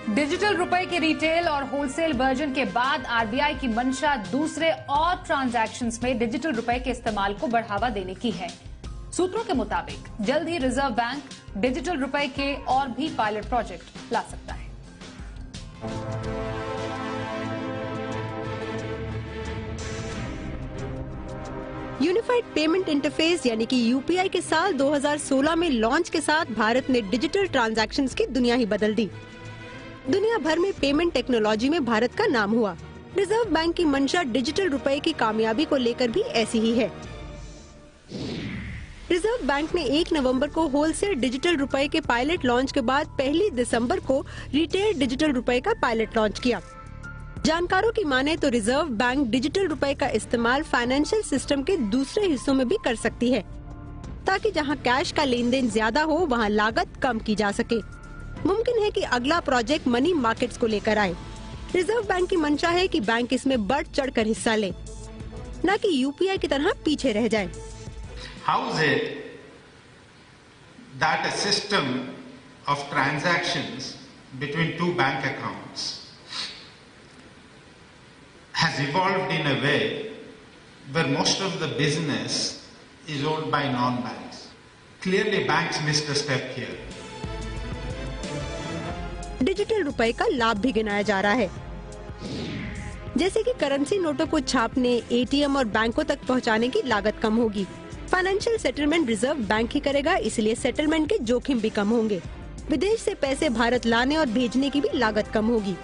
Digital रुपए के retail और होलसेल वर्जन के बाद आरबीआई की मंशा दूसरे और ट्रांजैक्शंस में डिजिटल रुपए के इस्तेमाल को बढ़ावा देने की है। सूत्रों के मुताबिक जल्द ही रिजर्व बैंक डिजिटल रुपए के और भी पायलट प्रोजेक्ट ला सकता है। यूनिफाइड पेमेंट इंटरफेस यानी कि यूपीआई के साल 2016 में लॉन्च के साथ भारत ने डिजिटल ट्रांजैक्शंस की दुनिया ही बदल दी। दुनिया भर में पेमेंट टेक्नोलॉजी में भारत का नाम हुआ। रिजर्व बैंक की मंशा डिजिटल रुपए की कामयाबी को लेकर भी ऐसी ही है। रिजर्व बैंक ने 1 नवंबर को होलसेल डिजिटल रुपए के पायलट लॉन्च के बाद 1 दिसंबर को रिटेल डिजिटल रुपए का पायलट लॉन्च किया। जानकारों की माने तो रिजर्व बैंक डिजिटल रुपए का इस्तेमाल फाइनेंशियल सिस्टम के दूसरे हिस्सों में भी कर सकती है, ताकि जहां कैश का लेन देन ज्यादा हो वहां लागत कम की जा सके। मुमकिन है कि अगला प्रोजेक्ट मनी मार्केट्स को लेकर आए। रिजर्व बैंक की मंशा है कि बैंक इसमें बढ़ चढ़कर हिस्सा ले, न कि यूपीआई की तरह पीछे रह जाए। How is it that a system of transactions between two bank accounts has evolved in a way where most of the business is owned by non-banks? Clearly, banks missed a step here. Digital रुपए का लाभ भी गिनाया जा रहा है, जैसे कि करेंसी नोटों को छापने, एटीएम और बैंकों तक पहुंचाने की लागत कम होगी। फाइनेंशियल सेटलमेंट रिजर्व बैंक ही करेगा, इसलिए सेटलमेंट के जोखिम भी कम होंगे। विदेश से पैसे भारत लाने और भेजने की भी लागत कम होगी।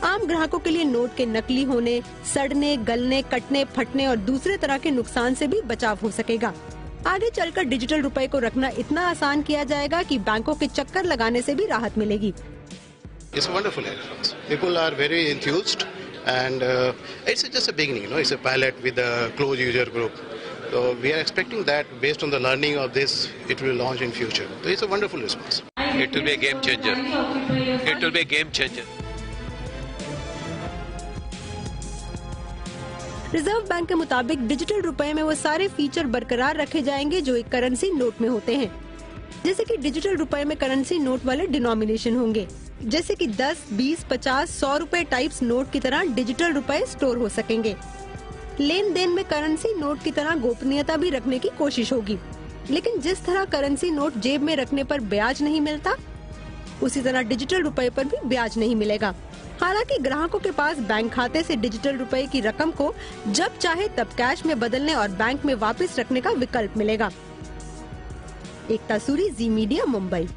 आम ग्राहकों के लिए नोट के नकली होने, सड़ने, गलने, कटने, फटने और दूसरे तरह के नुकसान से भी बचाव हो सकेगा। आगे चलकर डिजिटल रुपए को रखना इतना आसान किया जाएगा कि बैंकों के चक्कर लगाने से भी राहत मिलेगी। It's wonderful. People are very enthused, and it's just a beginning. It's a pilot with a closed user group. So we are expecting that based on the learning of this, it will launch in future. So it's a wonderful response. It will be a game changer. It will be a game changer. Reserve bank के मुताबिक digital रुपए में वो सारे feature बरकरार रखे जाएंगे जो एक करेंसी नोट में होते हैं। जैसे कि डिजिटल रुपए में करेंसी नोट वाले डिनोमिनेशन होंगे, जैसे कि 10, 20, 50, 100 रुपए टाइप्स नोट की तरह डिजिटल रुपए स्टोर हो सकेंगे। लेन देन में करेंसी नोट की तरह गोपनीयता भी रखने की कोशिश होगी, लेकिन जिस तरह करेंसी नोट जेब में रखने पर ब्याज नहीं मिलता, उसी तरह डिजिटल रुपए पर भी ब्याज नहीं मिलेगा। हालांकि ग्राहकों के पास बैंक खाते से डिजिटल रुपए की रकम को जब चाहे तब कैश में बदलने और बैंक में वापस रखने का विकल्प मिलेगा। एकता सूरी, जी मीडिया, मुंबई।